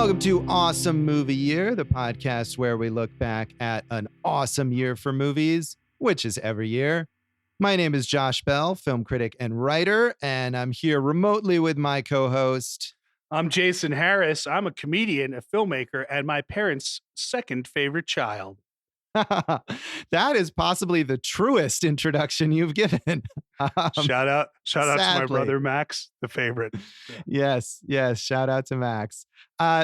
Welcome to Awesome Movie Year, the podcast where we look back at an awesome year for movies, which is every year. My name is Josh Bell, film critic and writer, and I'm here remotely with my co-host. I'm Jason Harris. I'm a comedian, a filmmaker, and my parents' second favorite child. That is possibly the truest introduction you've given. Shout out to my brother Max, the favorite. Yes. Shout out to Max.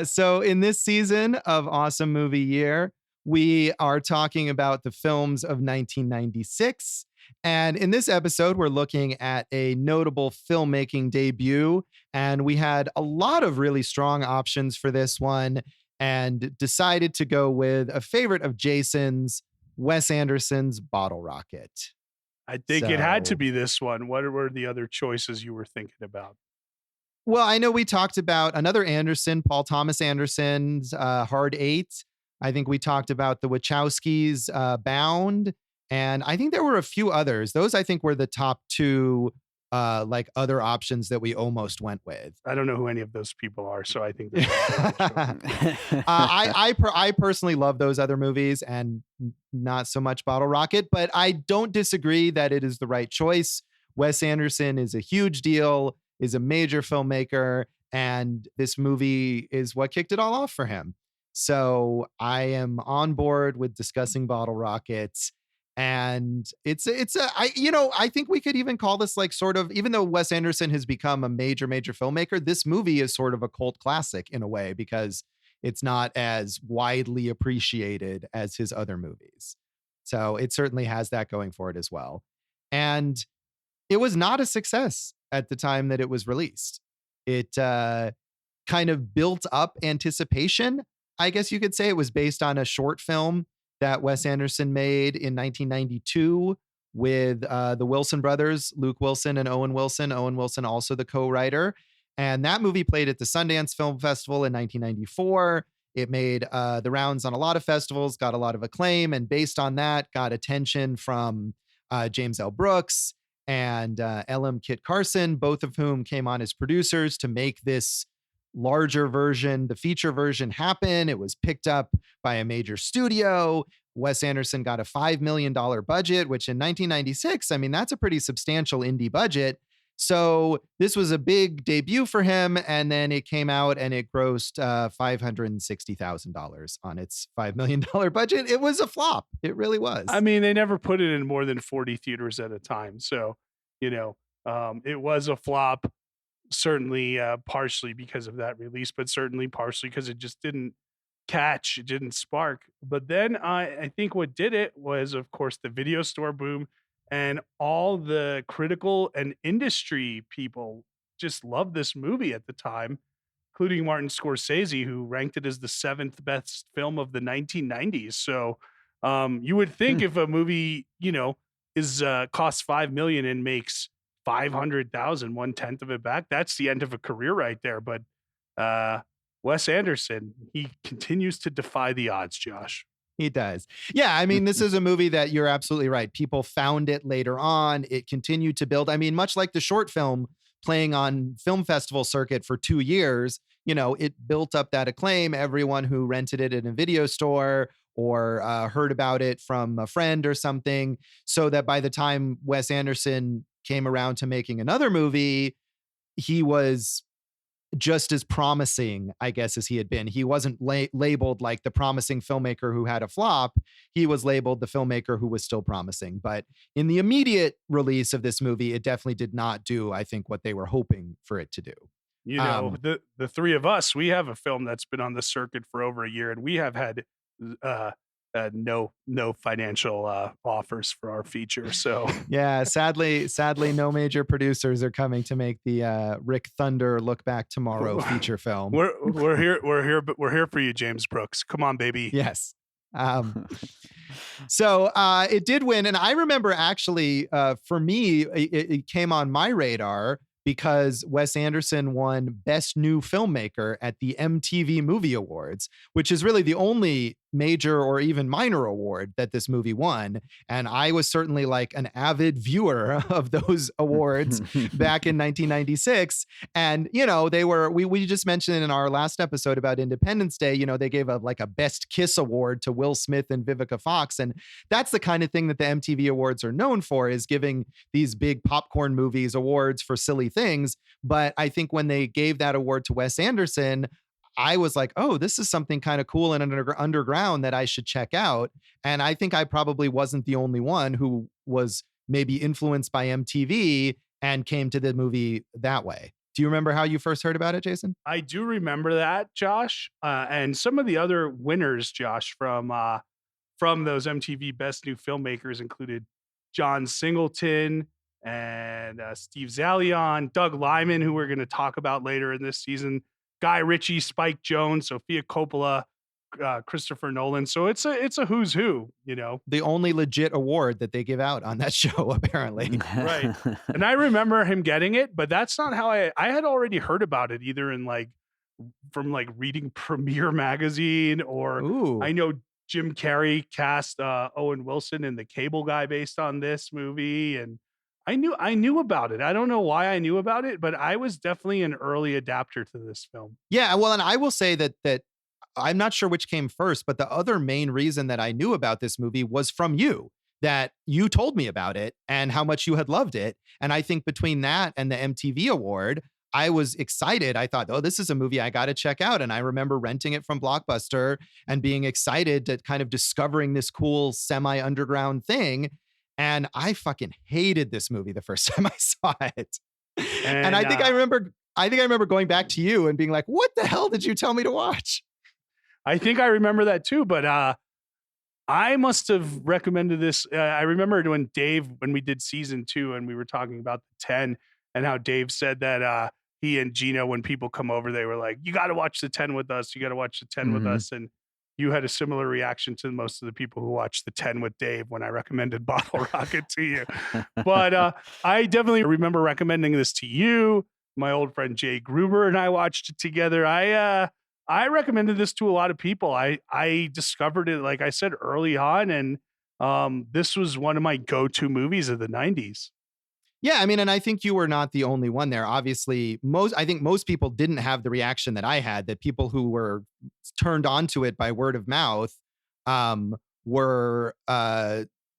So in this season of Awesome Movie Year, we are talking about the films of 1996. And in this episode, we're looking at a notable filmmaking debut. And we had a lot of really strong options for this one and decided to go with a favorite of Jason's, Wes Anderson's Bottle Rocket. I think it had to be this one. What were the other choices you were thinking about? Well, I know we talked about another Anderson, Paul Thomas Anderson's Hard Eight. I think we talked about the Wachowskis' Bound. And I think there were a few others. Those, I think, were the top two other options that we almost went with. I don't know who any of those people are, so I think I personally love those other movies and not so much Bottle Rocket, but I don't disagree that it is the right choice. Wes Anderson is a huge deal, is a major filmmaker, and this movie is what kicked it all off for him. So I am on board with discussing Bottle Rocket. And I think we could even call this like sort of, even though Wes Anderson has become a major filmmaker, this movie is sort of a cult classic in a way because it's not as widely appreciated as his other movies. So it certainly has that going for it as well. And it was not a success at the time that it was released. It kind of built up anticipation. I guess you could say it was based on a short film that Wes Anderson made in 1992 with the Wilson brothers, Luke Wilson and Owen Wilson. Owen Wilson also the co-writer. And that movie played at the Sundance Film Festival in 1994. It made the rounds on a lot of festivals, got a lot of acclaim, and based on that, got attention from James L. Brooks and L.M. Kit Carson, both of whom came on as producers to make this larger version, the feature version, happen. It was picked up by a major studio. Wes Anderson got a $5 million budget, which in 1996, I mean, that's a pretty substantial indie budget. So this was a big debut for him. And then it came out and it grossed $560,000 on its $5 million budget. It was a flop. It really was. I mean, they never put it in more than 40 theaters at a time. So, it was a flop. Certainly partially because of that release, but certainly partially because it just didn't catch, it didn't spark. But then I think what did it was, of course, the video store boom, and all the critical and industry people just loved this movie at the time, including Martin Scorsese, who ranked it as the 7th best film of the 1990s. So you would think if a movie, is costs $5 million and makes 500,000, 1/10 of it back, that's the end of a career right there. But Wes Anderson, he continues to defy the odds, Josh. He does. Yeah, I mean, this is a movie that you're absolutely right. People found it later on. It continued to build. I mean, much like the short film playing on film festival circuit for 2 years, it built up that acclaim. Everyone who rented it in a video store or heard about it from a friend or something, so that by the time Wes Anderson came around to making another movie, he was just as promising, I guess, as he had been. He wasn't labeled like the promising filmmaker who had a flop. He was labeled the filmmaker who was still promising. But in the immediate release of this movie, it definitely did not do, I think, what they were hoping for it to do. The three of us, we have a film that's been on the circuit for over a year, and we have had no financial offers for our feature. So yeah, sadly, no major producers are coming to make the Rick Thunder Look Back Tomorrow feature film. We're here for you, James Brooks. Come on, baby. Yes. So it did win, and I remember actually, for me, it came on my radar because Wes Anderson won Best New Filmmaker at the MTV Movie Awards, which is really the only major or even minor award that this movie won. And I was certainly like an avid viewer of those awards back in 1996. And, we just mentioned in our last episode about Independence Day, they gave a Best Kiss award to Will Smith and Vivica Fox. And that's the kind of thing that the MTV Awards are known for, is giving these big popcorn movies awards for silly things. But I think when they gave that award to Wes Anderson, I was like, oh, this is something kind of cool and underground that I should check out. And I think I probably wasn't the only one who was maybe influenced by MTV and came to the movie that way. Do you remember how you first heard about it, Jason? I do remember that, Josh. And some of the other winners, Josh, from those MTV Best New Filmmakers included John Singleton and Steve Zalian, Doug Liman, who we're going to talk about later in this season, Guy Ritchie, Spike Jonze, Sofia Coppola, Christopher Nolan. So it's a who's who, The only legit award that they give out on that show, apparently. Right. And I remember him getting it, but that's not how I had already heard about it, either in from reading Premiere magazine, or Ooh. I know Jim Carrey cast Owen Wilson in The Cable Guy based on this movie, and I knew about it. I don't know why I knew about it, but I was definitely an early adapter to this film. Yeah, well, and I will say that I'm not sure which came first, but the other main reason that I knew about this movie was from you, that you told me about it and how much you had loved it. And I think between that and the MTV award, I was excited. I thought, oh, this is a movie I got to check out. And I remember renting it from Blockbuster and being excited to kind of discovering this cool semi-underground thing. And I fucking hated this movie the first time I saw it. And I think I remember going back to you and being like, what the hell did you tell me to watch? I think I remember that too, but I must have recommended this. I remember when we did season 2 and we were talking about the 10, and how Dave said that he and Gino, when people come over, they were like, you got to watch the 10 with us. You got to watch the 10 with us. And you had a similar reaction to most of the people who watched the 10 with Dave when I recommended Bottle Rocket to you. But I definitely remember recommending this to you. My old friend Jay Gruber and I watched it together. I recommended this to a lot of people. I discovered it, like I said, early on, and this was one of my go-to movies of the 90s. Yeah, I mean, and I think you were not the only one there. Obviously, I think most people didn't have the reaction that I had, that people who were turned onto it by word of mouth were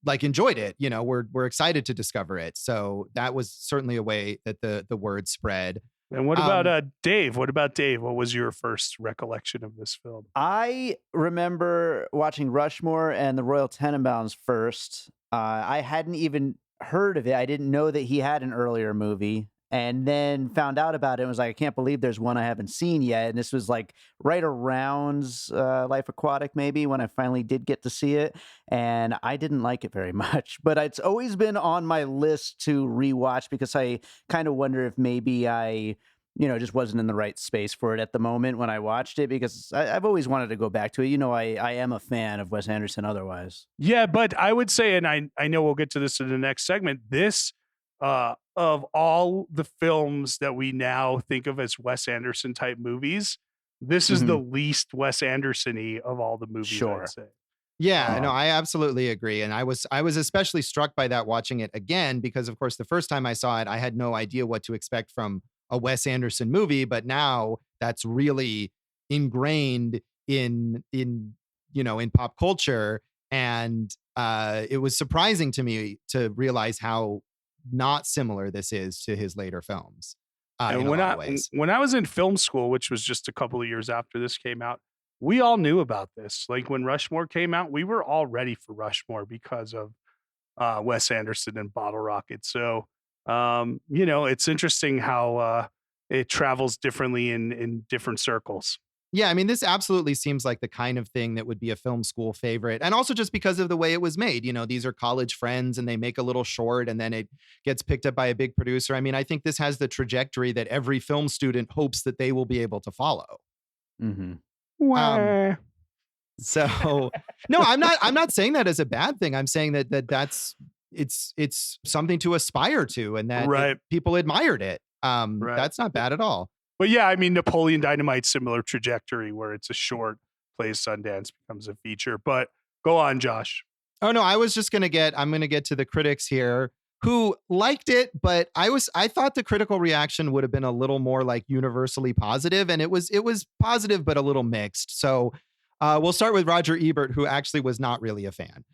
enjoyed it, were excited to discover it. So that was certainly a way that the word spread. And what about Dave? What about Dave? What was your first recollection of this film? I remember watching Rushmore and the Royal Tenenbaums first. I hadn't even heard of it. I didn't know that he had an earlier movie, and then found out about it and was like, I can't believe there's one I haven't seen yet. And this was like right around Life Aquatic, maybe, when I finally did get to see it. And I didn't like it very much, but it's always been on my list to rewatch, because I kind of wonder if maybe I just wasn't in the right space for it at the moment when I watched it, because I've always wanted to go back to it. I am a fan of Wes Anderson otherwise. Yeah, but I would say, and I know we'll get to this in the next segment, this, of all the films that we now think of as Wes Anderson type movies, this is the least Wes Anderson-y of all the movies, Sure. I'd say. Yeah, no, I absolutely agree. And I was especially struck by that watching it again, because of course, the first time I saw it, I had no idea what to expect from a Wes Anderson movie, but now that's really ingrained in pop culture. And it was surprising to me to realize how not similar this is to his later films. And when I was in film school, which was just a couple of years after this came out, we all knew about this. Like when Rushmore came out, we were all ready for Rushmore because of Wes Anderson and Bottle Rocket. So, it's interesting how it travels differently in different circles. Yeah, I mean, this absolutely seems like the kind of thing that would be a film school favorite. And also just because of the way it was made. These are college friends and they make a little short and then it gets picked up by a big producer. I mean, I think this has the trajectory that every film student hopes that they will be able to follow. So no, I'm not saying that as a bad thing. I'm saying that's it's something to aspire to, and that people admired it. That's not bad at all. But yeah, I mean, Napoleon Dynamite's similar trajectory, where it's a short plays Sundance becomes a feature. But go on, Josh. Oh no, I'm going to get to the critics here who liked it, but I thought the critical reaction would have been a little more like universally positive, and it was positive but a little mixed. So we'll start with Roger Ebert, who actually was not really a fan.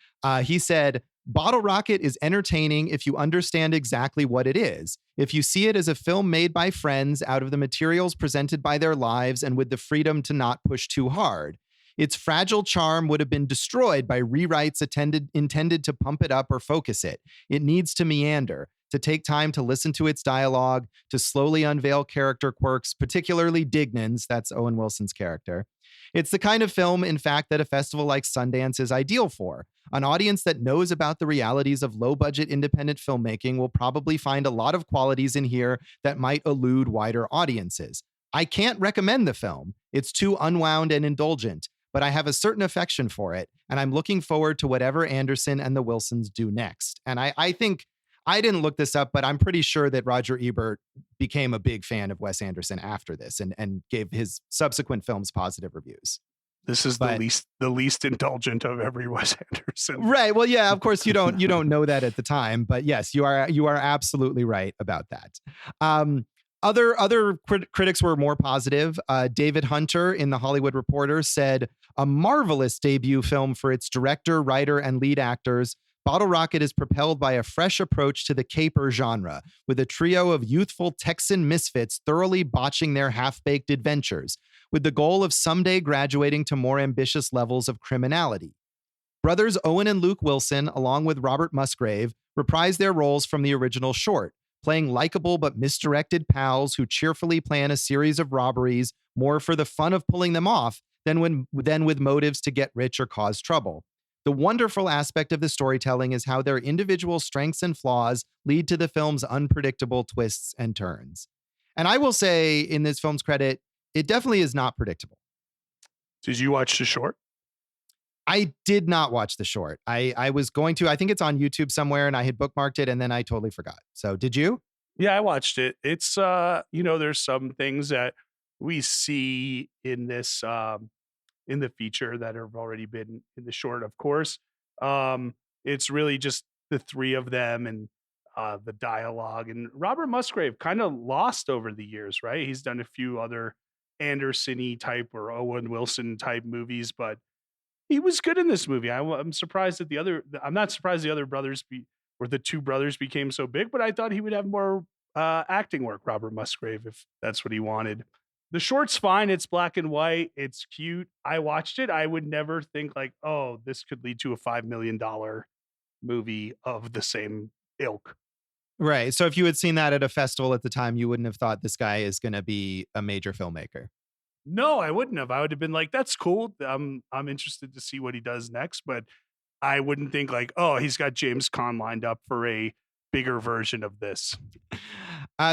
He said, Bottle Rocket is entertaining if you understand exactly what it is. If you see it as a film made by friends out of the materials presented by their lives and with the freedom to not push too hard. Its fragile charm would have been destroyed by rewrites intended to pump it up or focus it. It needs to meander, to take time to listen to its dialogue, to slowly unveil character quirks, particularly Dignan's, that's Owen Wilson's character. It's the kind of film, in fact, that a festival like Sundance is ideal for. An audience that knows about the realities of low-budget independent filmmaking will probably find a lot of qualities in here that might elude wider audiences. I can't recommend the film. It's too unwound and indulgent, but I have a certain affection for it, and I'm looking forward to whatever Anderson and the Wilsons do next. And I think, I didn't look this up, but I'm pretty sure that Roger Ebert became a big fan of Wes Anderson after this and gave his subsequent films positive reviews. This is the least indulgent of every Wes Anderson. Right. Well, yeah, of course you don't know that at the time, but yes, you are absolutely right about that. Other critics were more positive. David Hunter in The Hollywood Reporter said, a marvelous debut film for its director, writer, and lead actors. Bottle Rocket is propelled by a fresh approach to the caper genre, with a trio of youthful Texan misfits thoroughly botching their half-baked adventures, with the goal of someday graduating to more ambitious levels of criminality. Brothers Owen and Luke Wilson, along with Robert Musgrave, reprise their roles from the original short, playing likable but misdirected pals who cheerfully plan a series of robberies more for the fun of pulling them off than with motives to get rich or cause trouble. The wonderful aspect of the storytelling is how their individual strengths and flaws lead to the film's unpredictable twists and turns. And I will say, in this film's credit, it definitely is not predictable. Did you watch the short? I did not watch the short. I was going to. I think it's on YouTube somewhere, and I had bookmarked it, and then I totally forgot. So did you? Yeah, I watched it. It's there's some things that we see in this in the feature that have already been in the short, of course. It's really just the three of them and the dialogue. And Robert Musgrave kind of lost over the years, right? He's done a few other Anderson-y type or Owen Wilson type movies, but he was good in this movie. I'm surprised that I'm not surprised the other brothers the two brothers became so big, but I thought he would have more acting work, Robert Musgrave, if that's what he wanted. The short's fine. It's black and white. It's cute. I watched it. I would never think like, oh, this could lead to a $5 million movie of the same ilk. Right. So if you had seen that at a festival at the time, you wouldn't have thought this guy is going to be a major filmmaker. No, I wouldn't have. I would have been like, that's cool. I'm interested to see what he does next, but I wouldn't think like, oh, he's got James Caan lined up for a bigger version of this.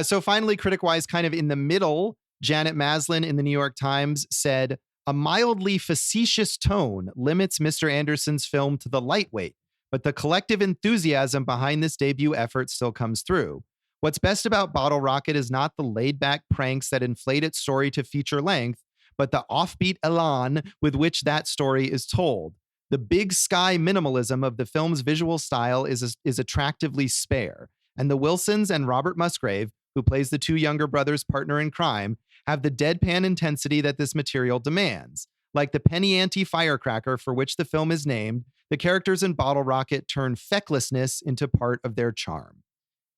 So finally, critic-wise, kind of in the middle, Janet Maslin in the New York Times said, a mildly facetious tone limits Mr. Anderson's film to the lightweight, but the collective enthusiasm behind this debut effort still comes through. What's best about Bottle Rocket is not the laid-back pranks that inflate its story to feature length, but the offbeat elan with which that story is told. The big sky minimalism of the film's visual style is attractively spare, and the Wilsons and Robert Musgrave, who plays the two younger brothers' partner in crime, have the deadpan intensity that this material demands. Like the penny ante firecracker for which the film is named, the characters in Bottle Rocket turn fecklessness into part of their charm.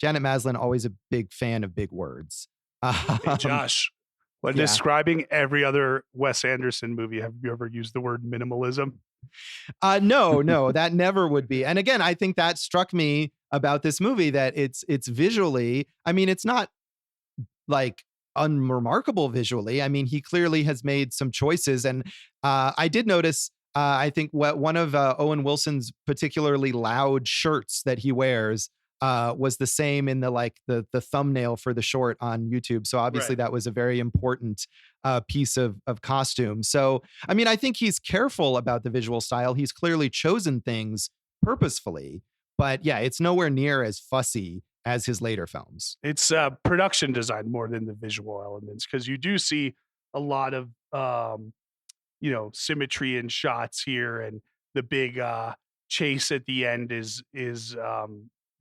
Janet Maslin, always a big fan of big words. Hey, Josh, when describing every other Wes Anderson movie, have you ever used the word minimalism? No, that never would be. And again, I think that struck me about this movie, that it's visually, I mean, it's not like unremarkable visually. I mean, he clearly has made some choices. And I did notice, I think one of Owen Wilson's particularly loud shirts that he wears was the same in the thumbnail for the short on YouTube. So obviously that was a very important piece of costume. So, I mean, I think he's careful about the visual style. He's clearly chosen things purposefully, but yeah, it's nowhere near as fussy as his later films. It's production design more than the visual elements, because you do see a lot of symmetry in shots here, and the big chase at the end is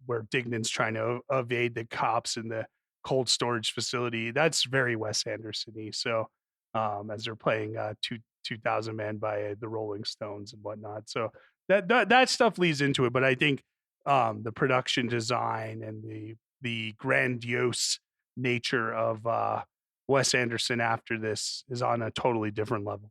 where Dignan's trying to evade the cops in the cold storage facility. That's very Wes Anderson-y. So as they're playing 2000 Man by the Rolling Stones and whatnot. So that stuff leads into it. But I think the production design and the grandiose nature of Wes Anderson after this is on a totally different level.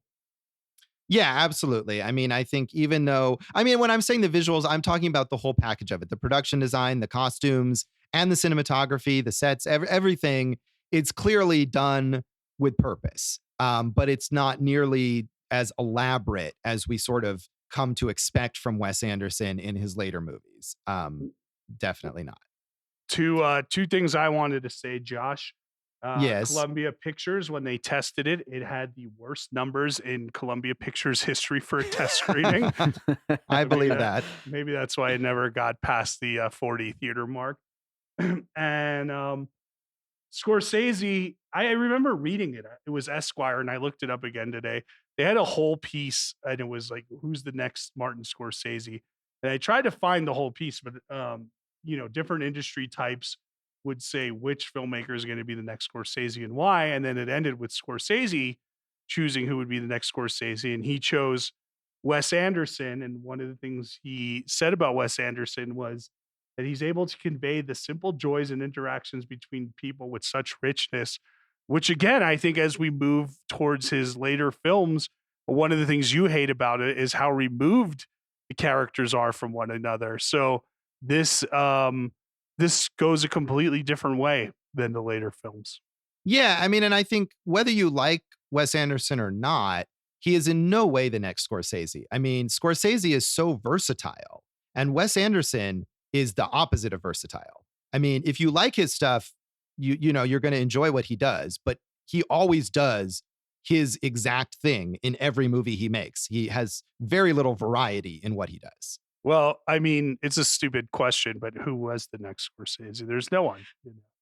Yeah, absolutely. I mean, I think even though, I mean, when I'm saying the visuals, I'm talking about the whole package of it, the production design, the costumes, and the cinematography, the sets, everything. It's clearly done with purpose, but it's not nearly as elaborate as we sort of come to expect from Wes Anderson in his later movies. Definitely not. Two things I wanted to say, Josh. Yes. Columbia Pictures, when they tested it, it had the worst numbers in Columbia Pictures history for a test screening. I believe that. Maybe that's why it never got past the 40 theater mark. And Scorsese, I remember reading it. It was Esquire, and I looked it up again today. They had a whole piece, and it was like, who's the next Martin Scorsese? And I tried to find the whole piece, but different industry types would say which filmmaker is going to be the next Scorsese and why. And then it ended with Scorsese choosing who would be the next Scorsese. And he chose Wes Anderson. And one of the things he said about Wes Anderson was that he's able to convey the simple joys and interactions between people with such richness, which again, I think as we move towards his later films, one of the things you hate about it is how removed the characters are from one another. So this goes a completely different way than the later films. Yeah, I mean, and I think whether you like Wes Anderson or not, he is in no way the next Scorsese. I mean, Scorsese is so versatile, and Wes Anderson is the opposite of versatile. I mean, if you like his stuff, you're going to enjoy what he does, but he always does his exact thing in every movie he makes. He has very little variety in what he does. Well, I mean, it's a stupid question, but who was the next Scorsese? There's no one.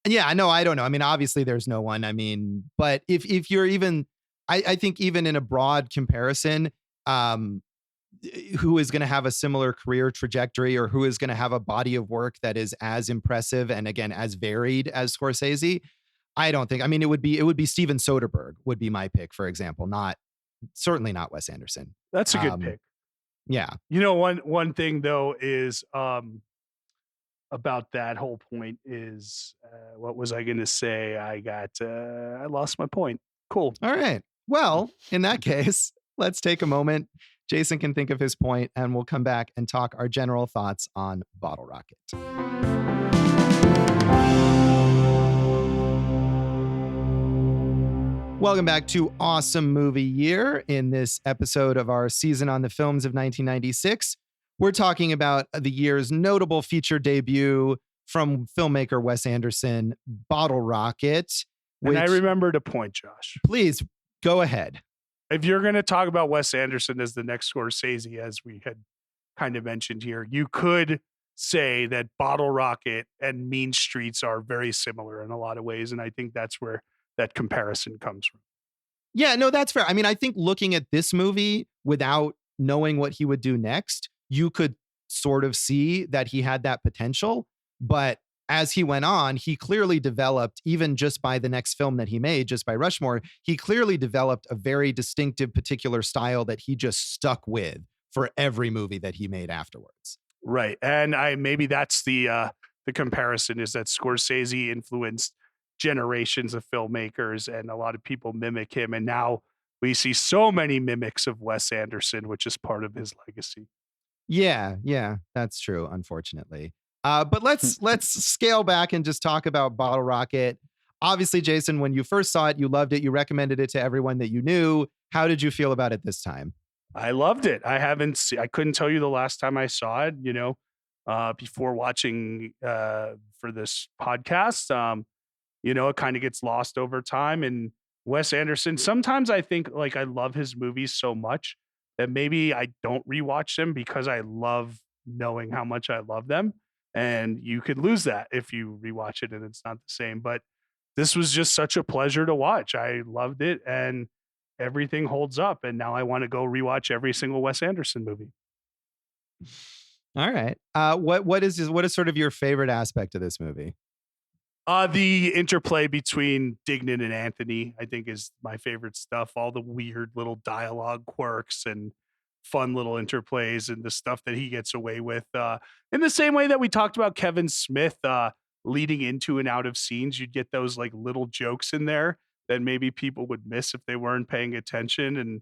Yeah, no, I don't know. I mean, obviously there's no one. I mean, but if you're even, I think even in a broad comparison, who is going to have a similar career trajectory or who is going to have a body of work that is as impressive and again as varied as Scorsese, I don't think. I mean, it would be Steven Soderbergh would be my pick, for example. Certainly not Wes Anderson. That's a good pick. Yeah. One thing though is about that whole point is what was I going to say? I lost my point. Cool. All right. Well, in that case, let's take a moment. Jason can think of his point, and we'll come back and talk our general thoughts on Bottle Rocket. Welcome back to Awesome Movie Year. In this episode of our season on the films of 1996, we're talking about the year's notable feature debut from filmmaker Wes Anderson, Bottle Rocket. And I remembered a point, Josh. Please go ahead. If you're going to talk about Wes Anderson as the next Scorsese, as we had kind of mentioned here, you could say that Bottle Rocket and Mean Streets are very similar in a lot of ways. And I think that's where that comparison comes from. Yeah, no, that's fair. I mean, I think looking at this movie without knowing what he would do next, you could sort of see that he had that potential. But as he went on, he clearly developed, even just by the next film that he made, just by Rushmore, he clearly developed a very distinctive particular style that he just stuck with for every movie that he made afterwards. Right. And maybe that's the comparison, is that Scorsese influenced generations of filmmakers and a lot of people mimic him. And now we see so many mimics of Wes Anderson, which is part of his legacy. Yeah, that's true, unfortunately. But let's scale back and just talk about Bottle Rocket. Obviously, Jason, when you first saw it, you loved it. You recommended it to everyone that you knew. How did you feel about it this time? I loved it. I couldn't tell you the last time I saw it, before watching for this podcast. It kind of gets lost over time. And Wes Anderson, sometimes I think like I love his movies so much that maybe I don't rewatch them because I love knowing how much I love them. And you could lose that if you rewatch it and it's not the same. But this was just such a pleasure to watch. I loved it. And everything holds up. And now I want to go rewatch every single Wes Anderson movie. All right. What is sort of your favorite aspect of this movie? The interplay between Dignan and Anthony, I think, is my favorite stuff. All the weird little dialogue quirks and fun little interplays and the stuff that he gets away with. In the same way that we talked about Kevin Smith leading into and out of scenes, you'd get those like little jokes in there that maybe people would miss if they weren't paying attention. And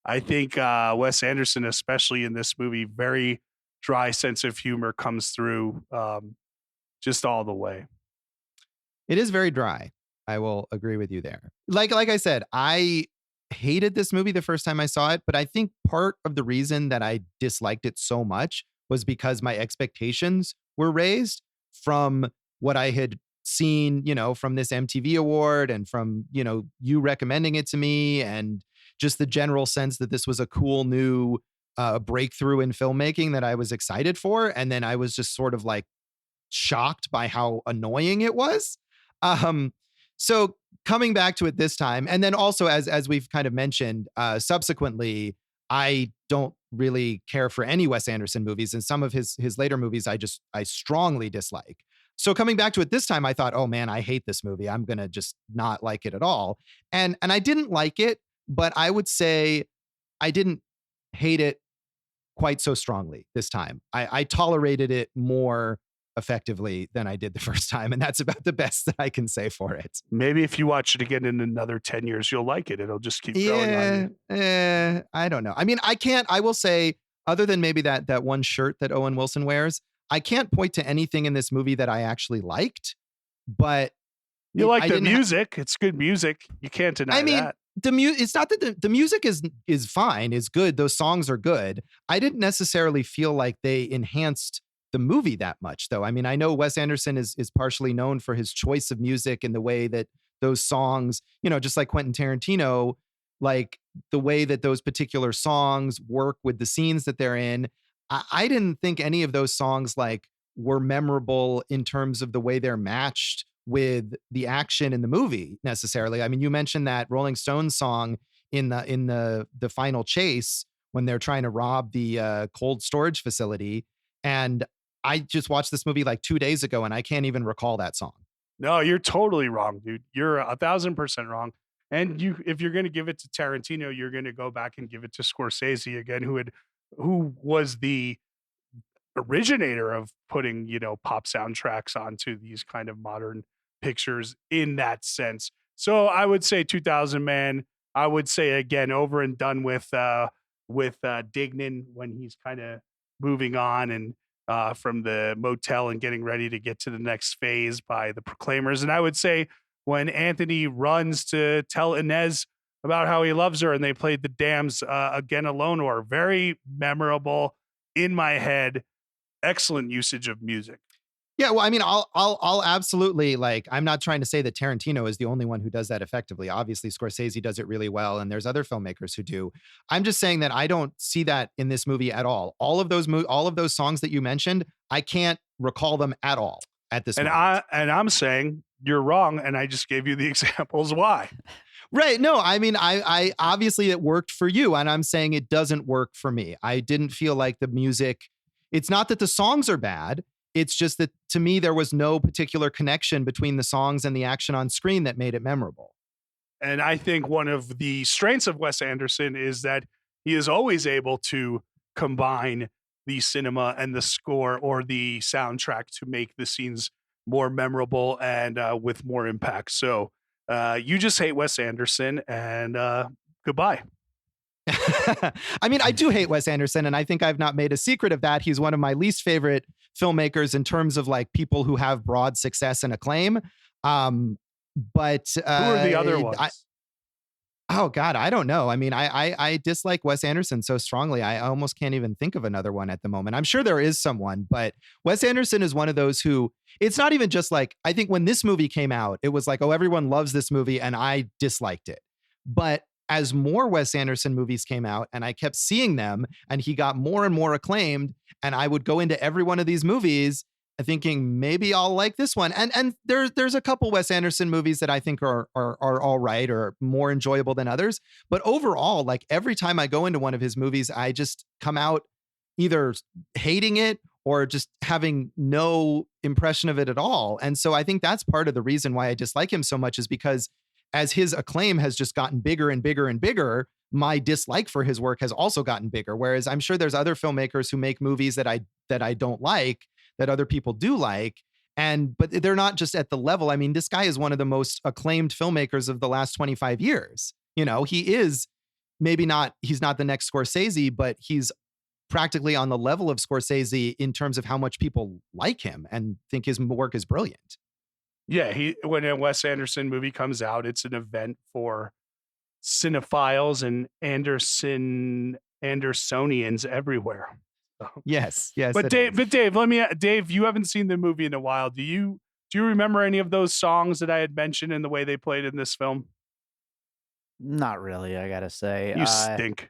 I think Wes Anderson, especially in this movie, very dry sense of humor comes through just all the way. It is very dry. I will agree with you there. Like I said, I hated this movie the first time I saw it, but I think part of the reason that I disliked it so much was because my expectations were raised from what I had seen, from this MTV award and from, you recommending it to me, and just the general sense that this was a cool new breakthrough in filmmaking that I was excited for. And then I was just sort of like shocked by how annoying it was. So coming back to it this time, and then also as we've kind of mentioned, subsequently, I don't really care for any Wes Anderson movies, and some of his later movies I strongly dislike. So coming back to it this time, I thought, oh man, I hate this movie. I'm gonna just not like it at all. And I didn't like it, but I would say I didn't hate it quite so strongly this time. I tolerated it more effectively than I did the first time, and that's about the best that I can say for it. Maybe if you watch it again in another 10 years, you'll like it. It'll just keep growing on you. I don't know. I mean, I will say, other than maybe that one shirt that Owen Wilson wears, I can't point to anything in this movie that I actually liked, but you like the music. It's good music. You can't deny that. It's not that the music is fine, is good. Those songs are good. I didn't necessarily feel like they enhanced the movie that much, though. I mean, I know Wes Anderson is partially known for his choice of music and the way that those songs, just like Quentin Tarantino, like the way that those particular songs work with the scenes that they're in. I didn't think any of those songs like were memorable in terms of the way they're matched with the action in the movie necessarily. I mean, you mentioned that Rolling Stones song in the final chase when they're trying to rob the cold storage facility, and I just watched this movie like 2 days ago and I can't even recall that song. No, you're totally wrong, dude. You're 1,000% wrong. And if you're going to give it to Tarantino, you're going to go back and give it to Scorsese again, who was the originator of putting, pop soundtracks onto these kind of modern pictures in that sense. So I would say 2000 Man. I would say again, over and done with Dignan when he's kind of moving on and from the motel and getting ready to get to the next phase by the Proclaimers. And I would say when Anthony runs to tell Inez about how he loves her and they played the Damneds again alone, or very memorable in my head. Excellent usage of music. Yeah, well, I mean, I'll absolutely, like, I'm not trying to say that Tarantino is the only one who does that effectively. Obviously, Scorsese does it really well, and there's other filmmakers who do. I'm just saying that I don't see that in this movie at all. All of those songs that you mentioned, I can't recall them at all at this moment. I'm saying you're wrong, and I just gave you the examples why. Right. No, I mean, I obviously it worked for you, and I'm saying it doesn't work for me. I didn't feel like the music. It's not that the songs are bad. It's just that to me, there was no particular connection between the songs and the action on screen that made it memorable. And I think one of the strengths of Wes Anderson is that he is always able to combine the cinema and the score or the soundtrack to make the scenes more memorable and with more impact. So you just hate Wes Anderson, and goodbye. I mean, I do hate Wes Anderson, and I think I've not made a secret of that. He's one of my least favorite filmmakers in terms of like people who have broad success and acclaim. But who are the other ones? Oh God, I don't know. I mean, I dislike Wes Anderson so strongly. I almost can't even think of another one at the moment. I'm sure there is someone, but Wes Anderson is one of those who, it's not even just like, I think when this movie came out, it was like, oh, everyone loves this movie, and I disliked it. But as more Wes Anderson movies came out and I kept seeing them and he got more and more acclaimed, and I would go into every one of these movies, thinking maybe I'll like this one. And there's a couple Wes Anderson movies that I think are all right or more enjoyable than others. But overall, like every time I go into one of his movies, I just come out either hating it or just having no impression of it at all. And so I think that's part of the reason why I dislike him so much, is because as his acclaim has just gotten bigger and bigger and bigger, my dislike for his work has also gotten bigger. Whereas I'm sure there's other filmmakers who make movies that I don't like, that other people do like. But they're not just at the level. I mean, this guy is one of the most acclaimed filmmakers of the last 25 years. You know, he is he's not the next Scorsese, but he's practically on the level of Scorsese in terms of how much people like him and think his work is brilliant. Yeah, when a Wes Anderson movie comes out, it's an event for cinephiles and Andersonians everywhere. So. Yes. But Dave, you haven't seen the movie in a while. Do you remember any of those songs that I had mentioned and the way they played in this film? Not really, I gotta say. You stink.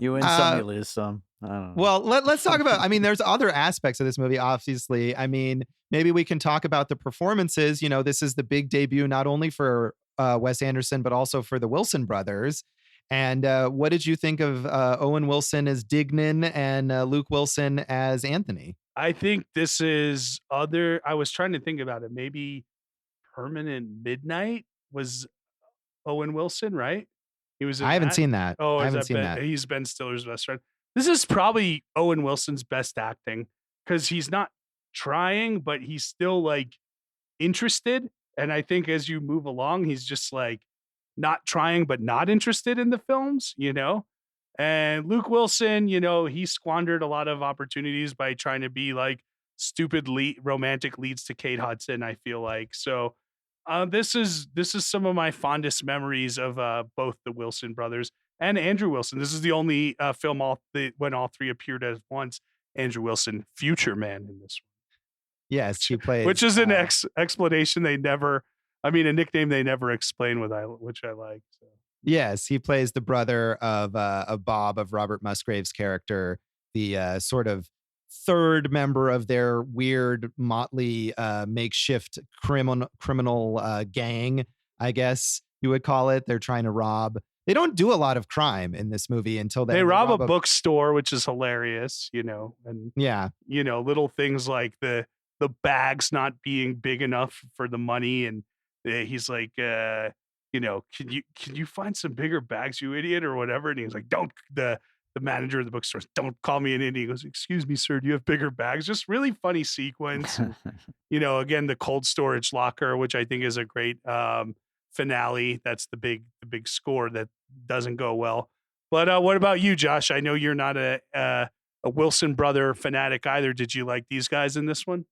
You win some, you lose some. I don't know. Well, let's talk about, I mean, there's other aspects of this movie, obviously. I mean, maybe we can talk about the performances. You know, this is the big debut, not only for Wes Anderson, but also for the Wilson brothers. And what did you think of Owen Wilson as Dignan and Luke Wilson as Anthony? I think this is I was trying to think about it. Maybe Permanent Midnight was Owen Wilson, right? He was. I haven't seen that. Oh, I haven't seen that. He's Ben Stiller's best friend. This is probably Owen Wilson's best acting, because he's not trying, but he's still like interested. And I think as you move along, he's just like not trying, but not interested in the films, you know? And Luke Wilson, you know, he squandered a lot of opportunities by trying to be like stupid romantic leads to Kate Hudson, I feel like. So this is some of my fondest memories of both the Wilson brothers and Andrew Wilson. This is the only film when all three appeared at once. Andrew Wilson, future man in this one. Yes, he plays. Which is an explanation a nickname they never explain, which I like. So. Yes, he plays the brother of Bob, of Robert Musgrave's character, the sort of third member of their weird motley makeshift criminal gang, I guess you would call it. They're trying to rob. They don't do a lot of crime in this movie until they rob a bookstore, which is hilarious, you know, and yeah, you know, little things like the bags not being big enough for the money, and he's like, you know, can you find some bigger bags, you idiot, or whatever, and he's like, don't. The manager of the bookstore, don't call me an idiot. He goes, excuse me, sir, do you have bigger bags? Just really funny sequence. And, you know, again, the cold storage locker, which I think is a great finale. That's the big score that doesn't go well. But what about you, Josh? I know you're not a Wilson brother fanatic either. Did you like these guys in this one?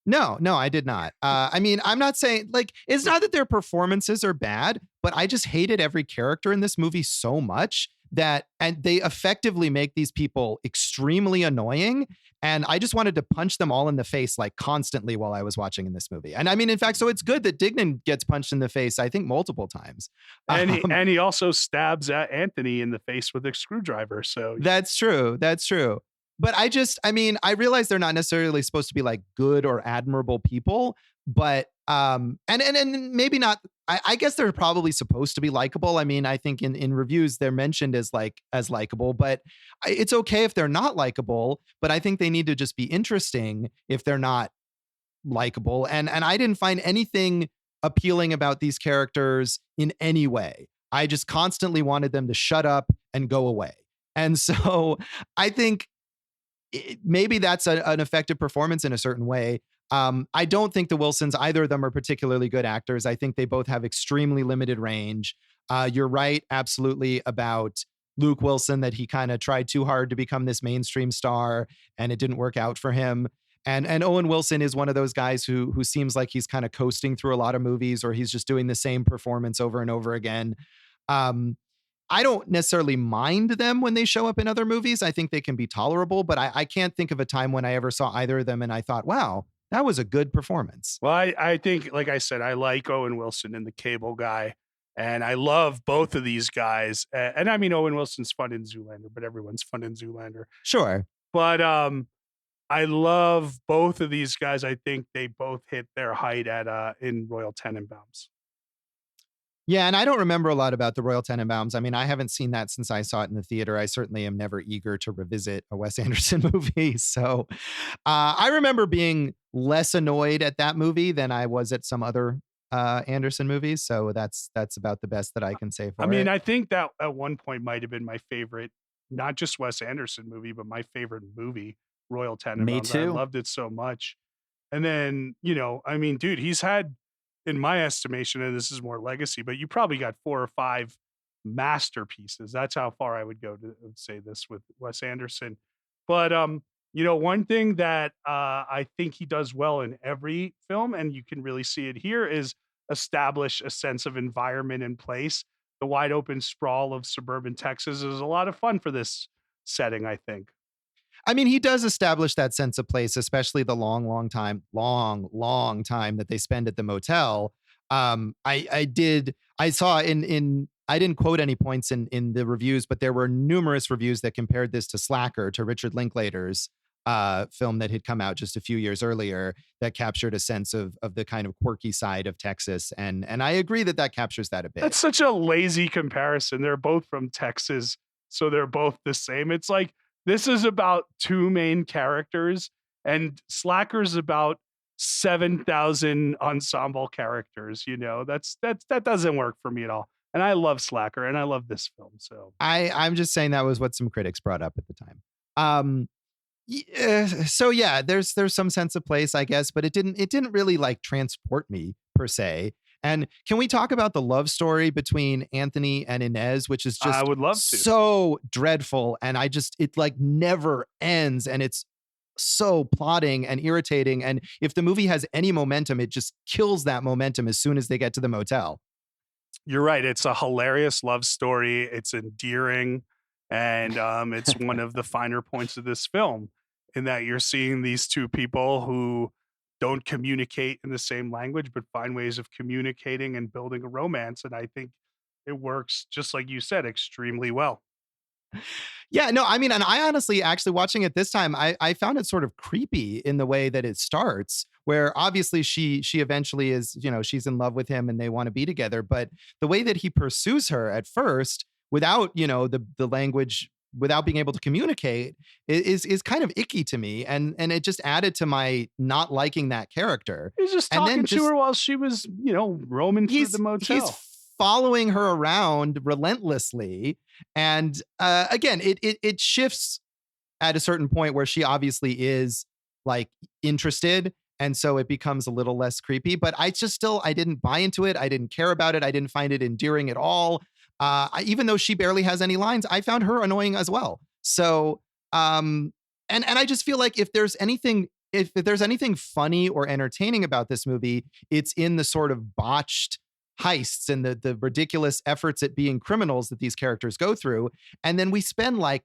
No, I did not. I mean, I'm not saying, like, it's not that their performances are bad, but I just hated every character in this movie so much and they effectively make these people extremely annoying. And I just wanted to punch them all in the face, like, constantly while I was watching in this movie. And I mean, in fact, so it's good that Dignan gets punched in the face, I think, multiple times. And he also stabs at Anthony in the face with a screwdriver. So that's true. But I realize they're not necessarily supposed to be like good or admirable people, but and maybe not. I guess they're probably supposed to be likable. I mean, I think in reviews they're mentioned as likable, but it's okay if they're not likable. But I think they need to just be interesting if they're not likable. And I didn't find anything appealing about these characters in any way. I just constantly wanted them to shut up and go away. And so I think maybe that's an effective performance in a certain way. I don't think the Wilsons, either of them, are particularly good actors. I think they both have extremely limited range. You're right, absolutely, about Luke Wilson, that he kind of tried too hard to become this mainstream star and it didn't work out for him. And Owen Wilson is one of those guys who seems like he's kind of coasting through a lot of movies, or he's just doing the same performance over and over again. I don't necessarily mind them when they show up in other movies. I think they can be tolerable, but I can't think of a time when I ever saw either of them and I thought, wow, that was a good performance. Well, I think, like I said, I like Owen Wilson and the Cable Guy, and I love both of these guys. And I mean, Owen Wilson's fun in Zoolander, but everyone's fun in Zoolander. Sure. But I love both of these guys. I think they both hit their height at in Royal Tenenbaums. Yeah, and I don't remember a lot about the Royal Tenenbaums. I mean, I haven't seen that since I saw it in the theater. I certainly am never eager to revisit a Wes Anderson movie. So I remember being less annoyed at that movie than I was at some other Anderson movies. So that's about the best that I can say for I mean, it. I think that at one point might have been my favorite, not just Wes Anderson movie, but my favorite movie, Royal Me Tenenbaums. I too. loved it so much. And then, I mean, dude, he's had, in my estimation, and this is more legacy, but you probably got 4 or 5 masterpieces. That's how far I would go to say this with Wes Anderson. But one thing that I think he does well in every film, and you can really see it here, is establish a sense of environment and place. The wide open sprawl of suburban Texas is a lot of fun for this setting, I think. I mean, he does establish that sense of place, especially the long time that they spend at the motel. I saw I didn't quote any points in the reviews, but there were numerous reviews that compared this to Slacker, to Richard Linklater's film that had come out just a few years earlier that captured a sense of the kind of quirky side of Texas. And I agree that captures that a bit. That's such a lazy comparison. They're both from Texas, so they're both the same. It's like, this is about 2 main characters, and Slacker's about 7,000 ensemble characters. That doesn't work for me at all. And I love Slacker, and I love this film. So I'm just saying that was what some critics brought up at the time. So yeah, there's some sense of place, I guess, but it didn't really like transport me per se. And can we talk about the love story between Anthony and Inez, which is just I would love to. so dreadful, and it like never ends, and it's so plotting and irritating. And if the movie has any momentum, it just kills that momentum as soon as they get to the motel. You're right. It's a hilarious love story. It's endearing, and it's one of the finer points of this film, in that you're seeing these two people who don't communicate in the same language, but find ways of communicating and building a romance. And I think it works, just like you said, extremely well. Yeah, no, I mean, and I honestly, actually watching it this time, I found it sort of creepy in the way that it starts, where obviously she eventually is, she's in love with him and they want to be together. But the way that he pursues her at first, without, the language, without being able to communicate, is kind of icky to me. And it just added to my not liking that character. He's just talking to her while she was, roaming through the motel. He's following her around relentlessly. And again, it shifts at a certain point where she obviously is like interested. And so it becomes a little less creepy, but I didn't buy into it. I didn't care about it. I didn't find it endearing at all. Even though she barely has any lines, I found her annoying as well. So, and I just feel like if there's anything funny or entertaining about this movie, it's in the sort of botched heists and the ridiculous efforts at being criminals that these characters go through. And then we spend like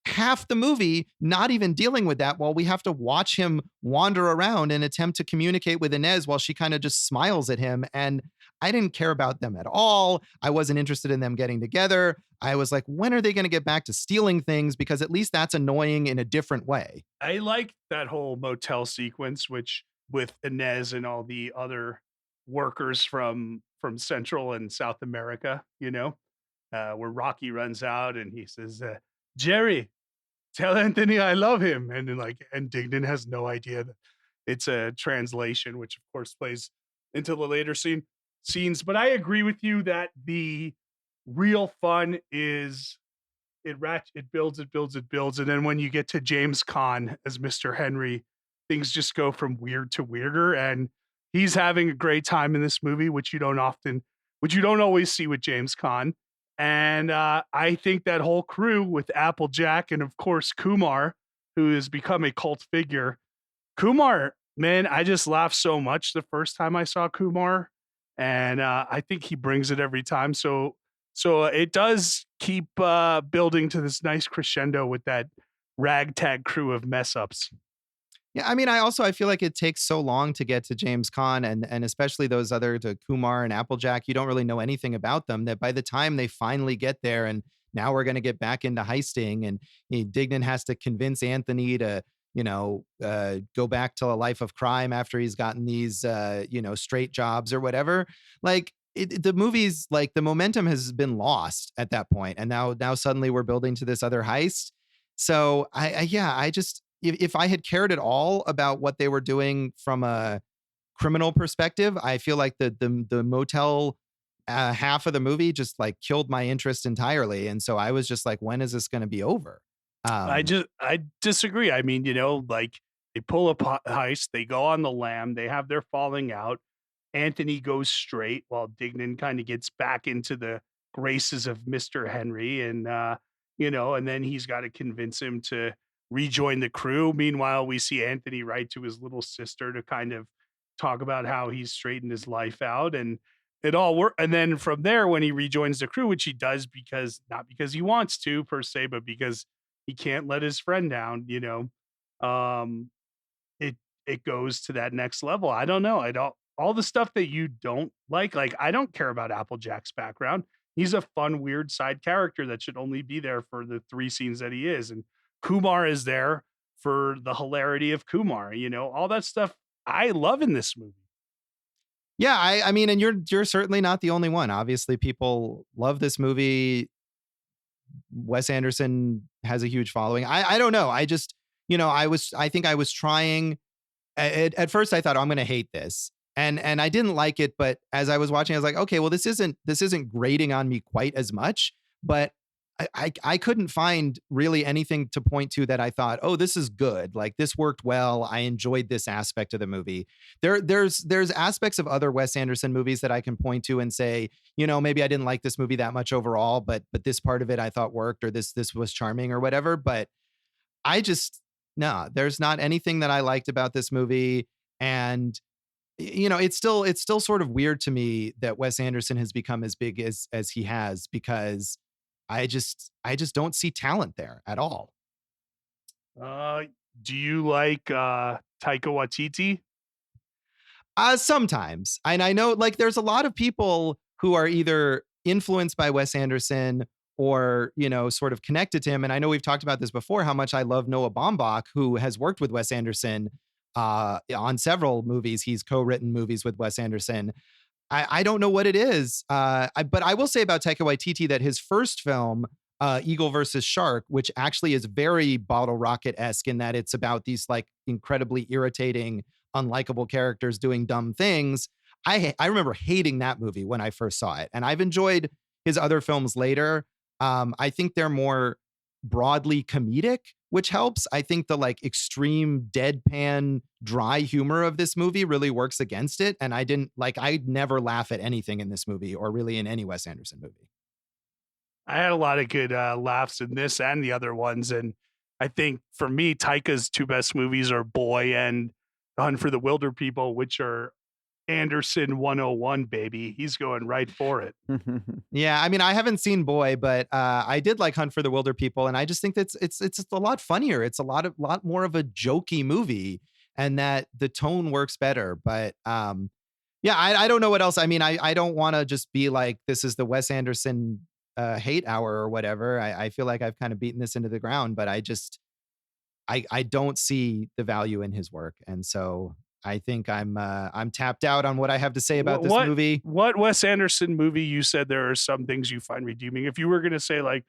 half the movie not even dealing with that, while we have to watch him wander around and attempt to communicate with Inez while she kind of just smiles at him. And I didn't care about them at all. I wasn't interested in them getting together. I was like, when are they going to get back to stealing things? Because at least that's annoying in a different way. I like that whole motel sequence, which with Inez and all the other workers from Central and South America, where Rocky runs out and he says, Jerry, tell Anthony I love him. And then and Dignan has no idea that it's a translation, which of course plays into the later scenes. But I agree with you that the real fun is it builds. And then when you get to James Caan as Mr. Henry, things just go from weird to weirder. And he's having a great time in this movie, which you don't always see with James Caan. And I think that whole crew with Applejack and of course Kumar, who has become a cult figure. Kumar, man, I just laughed so much the first time I saw Kumar, and I think he brings it every time. So it does keep building to this nice crescendo with that ragtag crew of mess ups. Yeah, I mean, I feel like it takes so long to get to James Caan and especially those other, to Kumar and Applejack, you don't really know anything about them, that by the time they finally get there and now we're going to get back into heisting and Dignan has to convince Anthony to go back to a life of crime after he's gotten these, straight jobs or whatever. Like the movies, like the momentum has been lost at that point, and now suddenly we're building to this other heist. So I just if I had cared at all about what they were doing from a criminal perspective, I feel like the motel half of the movie just like killed my interest entirely, and so I was just like, when is this going to be over? Um, I disagree. I mean, like they pull a heist, they go on the lam, they have their falling out. Anthony goes straight while Dignan kind of gets back into the graces of Mr. Henry, and and then he's got to convince him to rejoin the crew. Meanwhile, we see Anthony write to his little sister to kind of talk about how he's straightened his life out, and it all work. And then from there, when he rejoins the crew, which he does because not because he wants to per se, but because he can't let his friend down, um, it it goes to that next level. I don't know. I don't all the stuff that you don't like I don't care about Applejack's background. He's a fun, weird side character that should only be there for the 3 scenes that he is. And Kumar is there for the hilarity of Kumar, all that stuff I love in this movie. yeah, I mean, and you're certainly not the only one. Obviously, people love this movie. Wes Anderson has a huge following. I don't know. I just, I think I was trying at first I thought, oh, I'm going to hate this. And I didn't like it, but as I was watching, I was like, okay, well, this isn't grating on me quite as much, but I couldn't find really anything to point to that I thought, oh, this is good. Like this worked well. I enjoyed this aspect of the movie. There's aspects of other Wes Anderson movies that I can point to and say, maybe I didn't like this movie that much overall, but this part of it I thought worked, or this was charming or whatever. But I just no, there's not anything that I liked about this movie. And it's still sort of weird to me that Wes Anderson has become as big as he has, because I just don't see talent there at all. Uh, do you like Taika Waititi? Sometimes. And I know like there's a lot of people who are either influenced by Wes Anderson or, sort of connected to him. And I know we've talked about this before, how much I love Noah Baumbach, who has worked with Wes Anderson on several movies. He's co-written movies with Wes Anderson. I don't know what it is. But I will say about Taika Waititi that his first film, Eagle versus Shark, which actually is very Bottle Rocket-esque in that it's about these like incredibly irritating, unlikable characters doing dumb things. I remember hating that movie when I first saw it, and I've enjoyed his other films later. I think they're more broadly comedic, which helps. I think the like extreme deadpan dry humor of this movie really works against it. And I'd never laugh at anything in this movie or really in any Wes Anderson movie. I had a lot of good laughs in this and the other ones, and I think for me, Taika's 2 best movies are Boy and The Hunt for the Wilder People, which are Anderson 101, baby. He's going right for it. Yeah, I mean, I haven't seen Boy, but I did like Hunt for the Wilder People, and I just think that it's a lot funnier. It's a lot more of a jokey movie, and that the tone works better. But yeah, I don't know what else. I mean, I don't want to just be like, this is the Wes Anderson hate hour or whatever. I feel like I've kind of beaten this into the ground, but I don't see the value in his work, and so I think I'm tapped out on what I have to say about this movie. What Wes Anderson movie you said there are some things you find redeeming? If you were going to say like,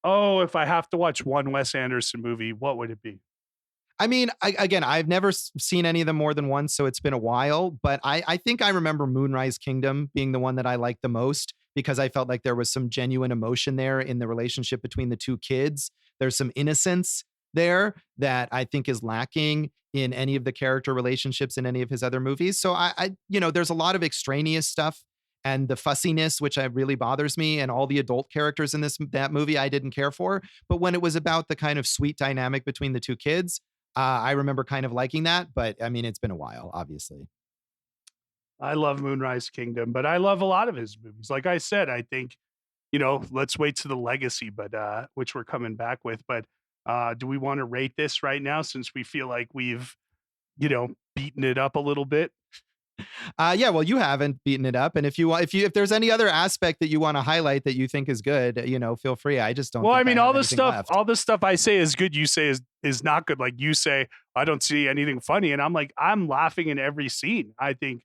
oh, if I have to watch one Wes Anderson movie, what would it be? I mean, again, I've never seen any of them more than once, so it's been a while. But I think I remember Moonrise Kingdom being the one that I liked the most, because I felt like there was some genuine emotion there in the relationship between the 2 kids. There's some innocence there that I think is lacking in any of the character relationships in any of his other movies. So there's a lot of extraneous stuff and the fussiness, which really bothers me, and all the adult characters in that movie I didn't care for. But when it was about the kind of sweet dynamic between the 2 kids, I remember kind of liking that. But I mean, it's been a while, obviously. I love Moonrise Kingdom, but I love a lot of his movies. Like I said, I think, let's wait to the legacy, but which we're coming back with. But do we want to rate this right now, since we feel like we've, beaten it up a little bit? Yeah, well, you haven't beaten it up, and if there's any other aspect that you want to highlight that you think is good, feel free. I just don't Well, I think I mean, have anything left. all the stuff I say is good. You say is not good. Like you say, I don't see anything funny, and I'm like, I'm laughing in every scene. I think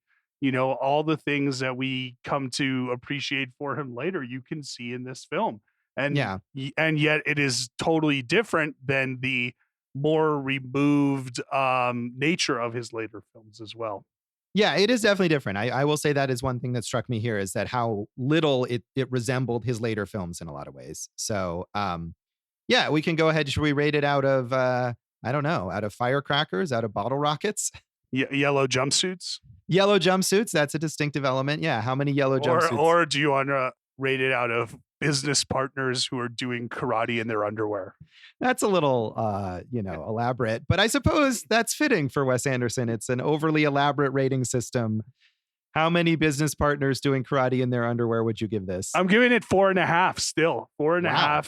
all the things that we come to appreciate for him later, you can see in this film, and Yeah. and yet it is totally different than the more removed nature of his later films as well. Yeah, it is definitely different. I will say that is one thing that struck me here is that how little it resembled his later films in a lot of ways. So, yeah, we can go ahead. Should we rate it out of I don't know, out of firecrackers, out of bottle rockets? Yellow jumpsuits, Yellow jumpsuits, that's a distinctive element. Yeah, how many yellow jumpsuits? or do you want to rate it out of business partners who are doing karate in their underwear? That's a little elaborate, but I suppose that's fitting for Wes Anderson. It's an overly elaborate rating system. How many business partners doing karate in their underwear would you give this? I'm giving it 4.5 still. 4.5. Wow.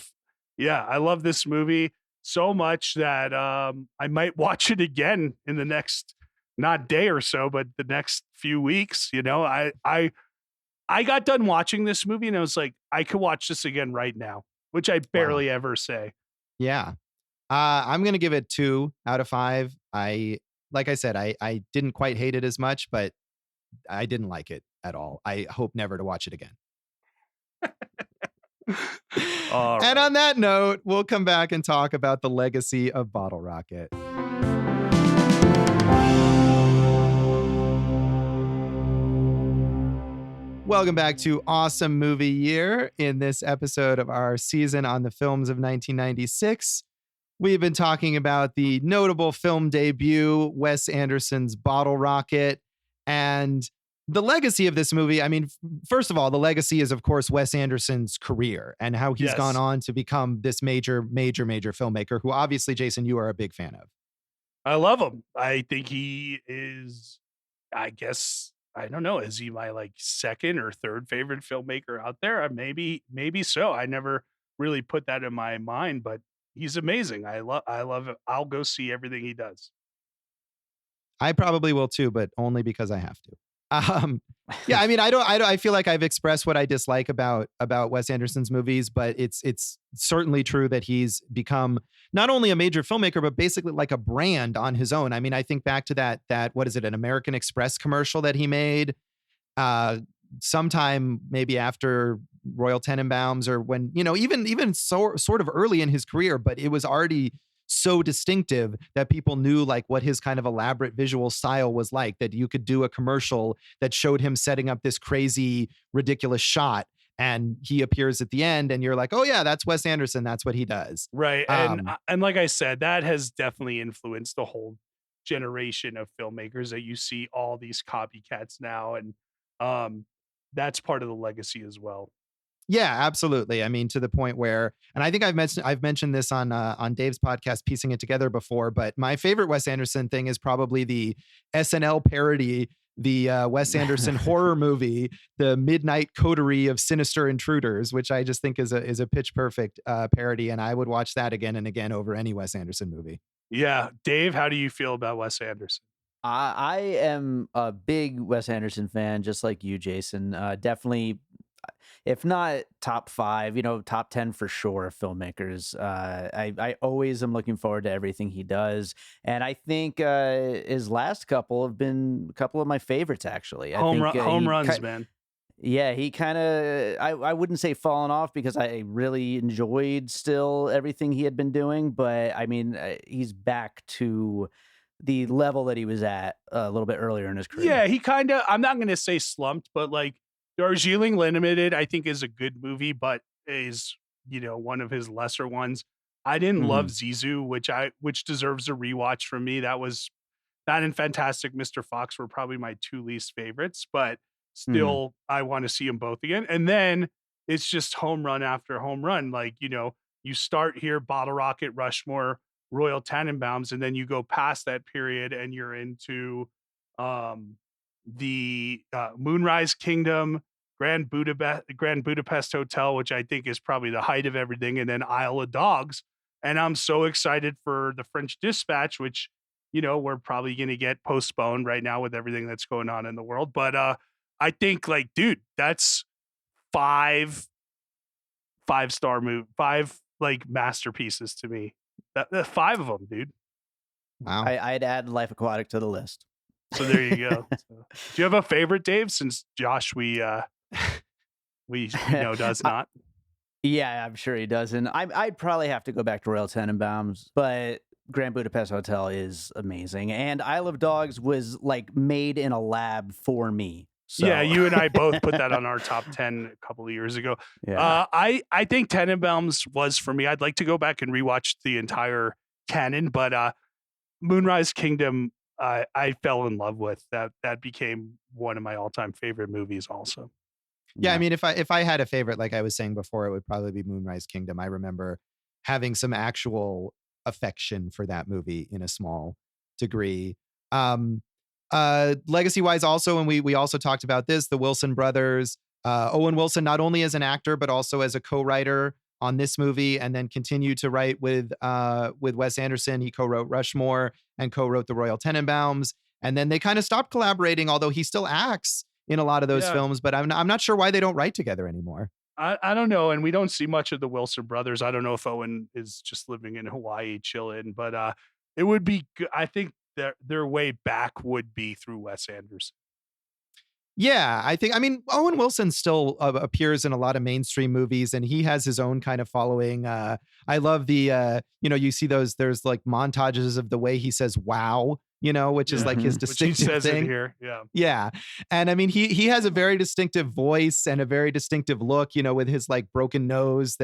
Yeah, I love this movie so much that I might watch it again in the next not day or so, but the next few weeks. I got done watching this movie and I was like, I could watch this again right now, which I barely ever say. Yeah. I'm going to give it 2 out of 5. Like I said, I didn't quite hate it as much, but I didn't like it at all. I hope never to watch it again. And on that note, we'll come back and talk about the legacy of Bottle Rocket. Welcome back to Awesome Movie Year. In this episode of our season on the films of 1996, we've been talking about the notable film debut, Wes Anderson's Bottle Rocket, and the legacy of this movie. I mean, first of all, the legacy is, of course, Wes Anderson's career and how he's gone on to become this major filmmaker who obviously, Jason, you are a big fan of. I love him. I think he is, I guess, I don't know, is he my second or third favorite filmmaker out there? Maybe so. I never really put that in my mind, but he's amazing. I love it. I'll go see everything he does. I probably will too, but only because I have to. Yeah, I mean, I feel like I've expressed what I dislike about Wes Anderson's movies, but it's certainly true that he's become not only a major filmmaker, but basically like a brand on his own. I mean, I think back to that what is it, an American Express commercial that he made sometime maybe after Royal Tenenbaums, or when, even sort of early in his career, but it was already so distinctive that people knew like what his kind of elaborate visual style was like, that you could do a commercial that showed him setting up this crazy, ridiculous shot. And he appears at the end and you're like, oh yeah, that's Wes Anderson. That's what he does. Right. And like I said, that has definitely influenced the whole generation of filmmakers that you see all these copycats now. And that's part of the legacy as well. Yeah, absolutely. I mean, to the point where, and I think I've mentioned this on Dave's podcast, Piecing It Together, before, but my favorite Wes Anderson thing is probably the SNL parody, the Wes Anderson horror movie, The Midnight Coterie of Sinister Intruders, which I just think is a pitch perfect parody, and I would watch that again and again over any Wes Anderson movie. Yeah, Dave, how do you feel about Wes Anderson? I am a big Wes Anderson fan, just like you, Jason. Definitely, if not top 5, top 10 for sure, filmmakers. I always am looking forward to everything he does. And I think his last couple have been a couple of my favorites, actually. Home runs, man. Yeah, he kind of, I wouldn't say fallen off, because I really enjoyed still everything he had been doing. But I mean, he's back to the level that he was at a little bit earlier in his career. Yeah, he kind of, I'm not going to say slumped, but like, Darjeeling Limited, I think, is a good movie, but is, one of his lesser ones. I didn't love Zizou, which deserves a rewatch from me. That and Fantastic Mr. Fox were probably my 2 least favorites, but still, I want to see them both again. And then it's just home run after home run. Like, you start here, Bottle Rocket, Rushmore, Royal Tenenbaums, and then you go past that period and you're into the Moonrise Kingdom, Grand Budapest Hotel, which I think is probably the height of everything, and then Isle of Dogs. And I'm so excited for The French Dispatch, which we're probably going to get postponed right now with everything that's going on in the world. But I think, like, dude, that's five 5-star movie, five like masterpieces to me. That five of them, dude. Wow. I'd add Life Aquatic to the list. So there you go. So, do you have a favorite, Dave? Since Josh, we know does not. Yeah, I'm sure he doesn't. I'd probably have to go back to Royal Tenenbaums, but Grand Budapest Hotel is amazing, and Isle of Dogs was like made in a lab for me. So. Yeah, you and I both put that on our top 10 a couple of years ago. Yeah. I think Tenenbaums was for me. I'd like to go back and rewatch the entire canon, but Moonrise Kingdom, I fell in love with. That became one of my all-time favorite movies also. Yeah, I mean, if I had a favorite, like I was saying before, it would probably be Moonrise Kingdom. I remember having some actual affection for that movie in a small degree. Legacy wise also, and we also talked about this, the Wilson brothers, Owen Wilson, not only as an actor, but also as a co-writer on this movie, and then continued to write with Wes Anderson. He co-wrote Rushmore and co-wrote The Royal Tenenbaums. And then they kind of stopped collaborating, although he still acts in a lot of those films, but I'm not sure why they don't write together anymore. I don't know. And we don't see much of the Wilson brothers. I don't know if Owen is just living in Hawaii, chilling, but it would be good. I think their way back would be through Wes Anderson. Yeah, I mean, Owen Wilson still appears in a lot of mainstream movies, and he has his own kind of following. I love the, you see there's like montages of the way he says "wow," which is like his distinctive which he says thing. It here. Yeah. Yeah. And I mean, he has a very distinctive voice and a very distinctive look, with his like broken nose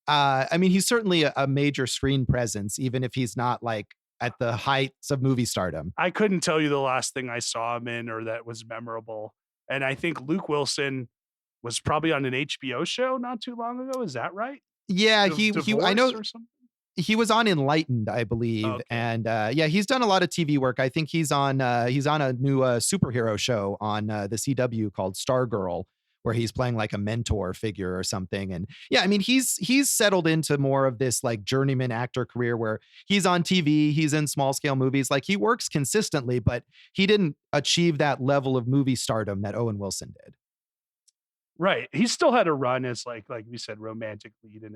I mean, he's certainly a major screen presence, even if he's not like at the heights of movie stardom. I couldn't tell you the last thing I saw him in or that was memorable. And I think Luke Wilson was probably on an HBO show not too long ago. Is that right? Yeah, I know or something? He was on Enlightened, I believe. Okay. And yeah, he's done a lot of TV work. I think he's on a new superhero show on the CW called Stargirl, where he's playing like a mentor figure or something. And yeah, I mean, he's settled into more of this like journeyman actor career where he's on TV, he's in small scale movies, like he works consistently, but he didn't achieve that level of movie stardom that Owen Wilson did. Right. He still had a run as like we said, romantic lead. And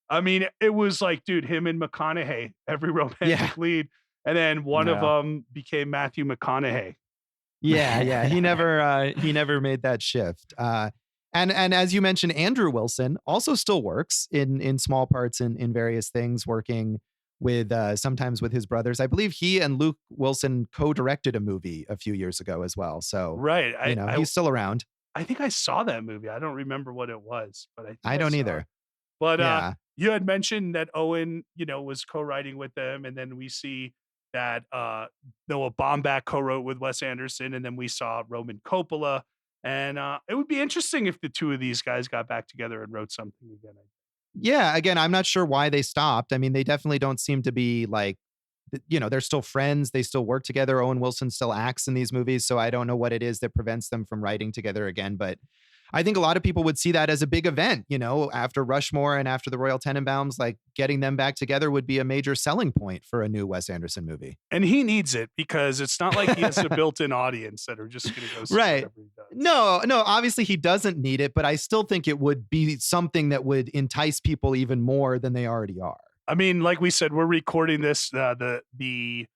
I mean, it was like, dude, him and McConaughey, every romantic lead. And then one of them became Matthew McConaughey. Yeah. He never made that shift. And as you mentioned, Andrew Wilson also still works in small parts in various things, working with sometimes with his brothers. I believe he and Luke Wilson co-directed a movie a few years ago as well. So right, he's still around. I think I saw that movie. I don't remember what it was, but I don't either. It. But you had mentioned that Owen, was co-writing with them, and then we see that Noah Baumbach co-wrote with Wes Anderson, and then we saw Roman Coppola. And it would be interesting if the two of these guys got back together and wrote something again. Yeah, again, I'm not sure why they stopped. I mean, they definitely don't seem to be like, they're still friends. They still work together. Owen Wilson still acts in these movies. So I don't know what it is that prevents them from writing together again. But I think a lot of people would see that as a big event, after Rushmore and after the Royal Tenenbaums, like getting them back together would be a major selling point for a new Wes Anderson movie. And he needs it because it's not like he has a built-in audience that are just going to go see right. whatever he does. No, obviously he doesn't need it, but I still think it would be something that would entice people even more than they already are. I mean, like we said, we're recording this, the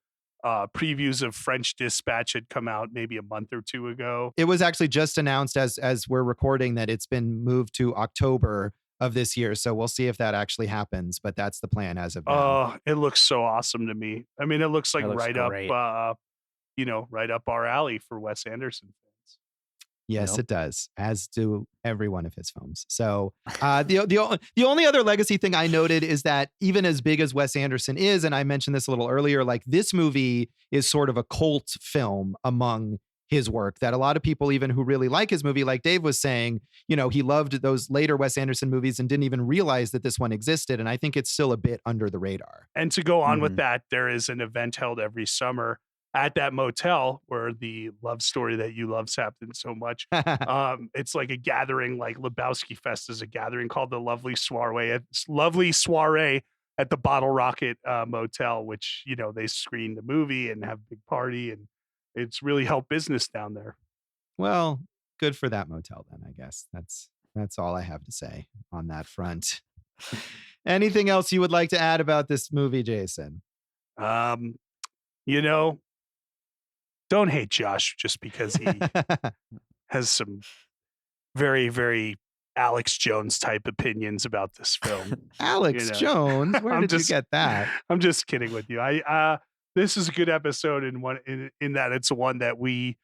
previews of French Dispatch had come out maybe a month or two ago. It was actually just announced as we're recording that it's been moved to October of this year. So we'll see if that actually happens, but that's the plan as of now. Oh, it looks so awesome to me. I mean, it looks like right great. up, right up our alley for Wes Anderson fans. Yes, it does, as do every one of his films. So the only other legacy thing I noted is that even as big as Wes Anderson is, and I mentioned this a little earlier, like this movie is sort of a cult film among his work that a lot of people, even who really like his movie, like Dave was saying, he loved those later Wes Anderson movies and didn't even realize that this one existed. And I think it's still a bit under the radar. And to go on with that, there is an event held every summer at that motel where the love story that you love happened so much. It's like a gathering, like Lebowski Fest is a gathering called the Lovely Soiree at the Bottle Rocket Motel, which, you know, they screen the movie and have a big party, and it's really helped business down there. Well, good for that motel then, I guess. That's all I have to say on that front. Anything else you would like to add about this movie, Jason? You know, don't hate Josh just because he has some very, very Alex Jones type opinions about this film. Alex Jones? Where did you get that? I'm just kidding with you. This is a good episode in that it's one that we're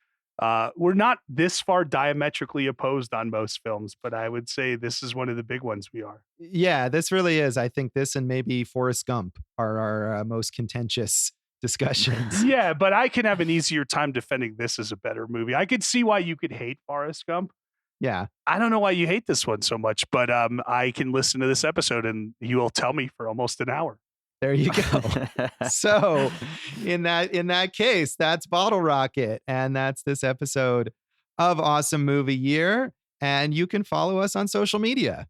not this far diametrically opposed on most films, but I would say this is one of the big ones we are. Yeah, this really is. I think this and maybe Forrest Gump are our most contentious discussions. Yeah, but I can have an easier time defending this as a better movie. I could see why you could hate Forrest Gump. Yeah. I don't know why you hate this one so much, but I can listen to this episode and you will tell me for almost an hour. There you go. So in that case, that's Bottle Rocket. And that's this episode of Awesome Movie Year. And you can follow us on social media.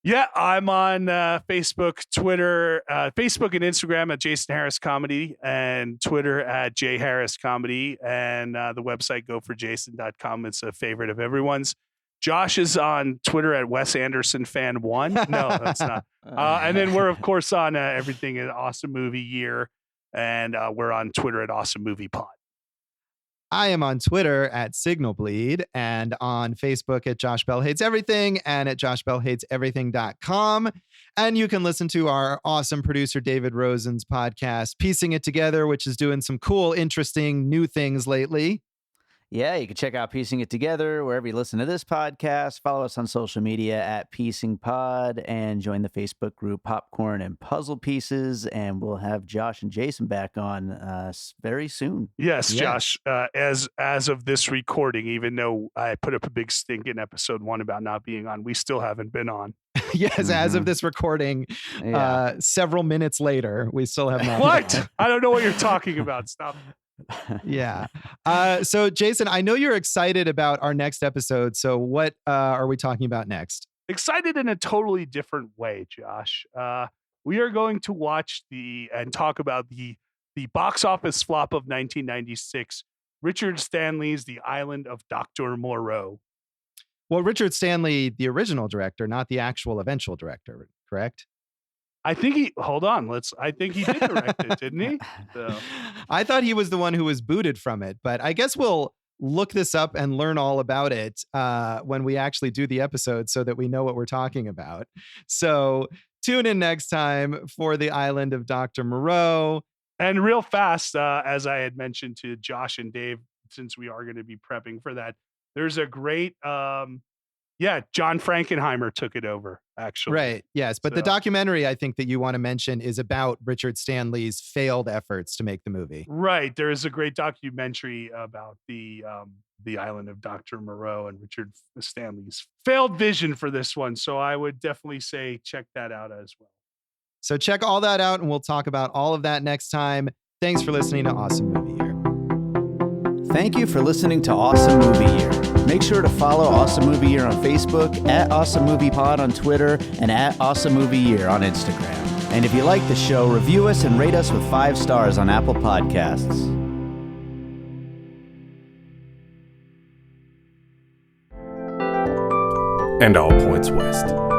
Yeah, I'm on Facebook, Twitter, Facebook and Instagram at Jason Harris Comedy, and Twitter at J Harris Comedy, and the website goforjason.com. It's a favorite of everyone's. Josh is on Twitter at Wes Anderson Fan 1. No, that's not. And then we're, of course, on everything at Awesome Movie Year, and we're on Twitter at Awesome Movie Pod. I am on Twitter at Signal Bleed and on Facebook at Josh Bell Hates Everything and at joshbellhateseverything.com. And you can listen to our awesome producer, David Rosen's podcast, Piecing It Together, which is doing some cool, interesting new things lately. Yeah, you can check out Piecing It Together wherever you listen to this podcast. Follow us on social media at Piecing Pod and join the Facebook group Popcorn and Puzzle Pieces. And we'll have Josh and Jason back on very soon. Yes, Josh. As of this recording, even though I put up a big stink in episode 1 about not being on, we still haven't been on. Yes, as of this recording, several minutes later, we still have not. What? I don't know what you're talking about. Stop. Yeah. So Jason, I know you're excited about our next episode. So what are we talking about next? Excited in a totally different way, Josh. We are going to watch and talk about the box office flop of 1996, Richard Stanley's The Island of Dr. Moreau. Well, Richard Stanley, the original director, not the actual eventual director, correct? I think I think he did direct it, didn't he? So. I thought he was the one who was booted from it, but I guess we'll look this up and learn all about it when we actually do the episode so that we know what we're talking about. So tune in next time for The Island of Dr. Moreau. And real fast, as I had mentioned to Josh and Dave, since we are going to be prepping for that, there's a great John Frankenheimer took it over, actually. Right. Yes. But the documentary I think that you want to mention is about Richard Stanley's failed efforts to make the movie. Right. There is a great documentary about the Island of Dr. Moreau and Richard Stanley's failed vision for this one. So I would definitely say check that out as well. So check all that out and we'll talk about all of that next time. Thanks for listening to Awesome Movie Year. Thank you for listening to Awesome Movie Year. Make sure to follow Awesome Movie Year on Facebook, at Awesome Movie Pod on Twitter, and at Awesome Movie Year on Instagram. And if you like the show, review us and rate us with 5 stars on Apple Podcasts. And all points west.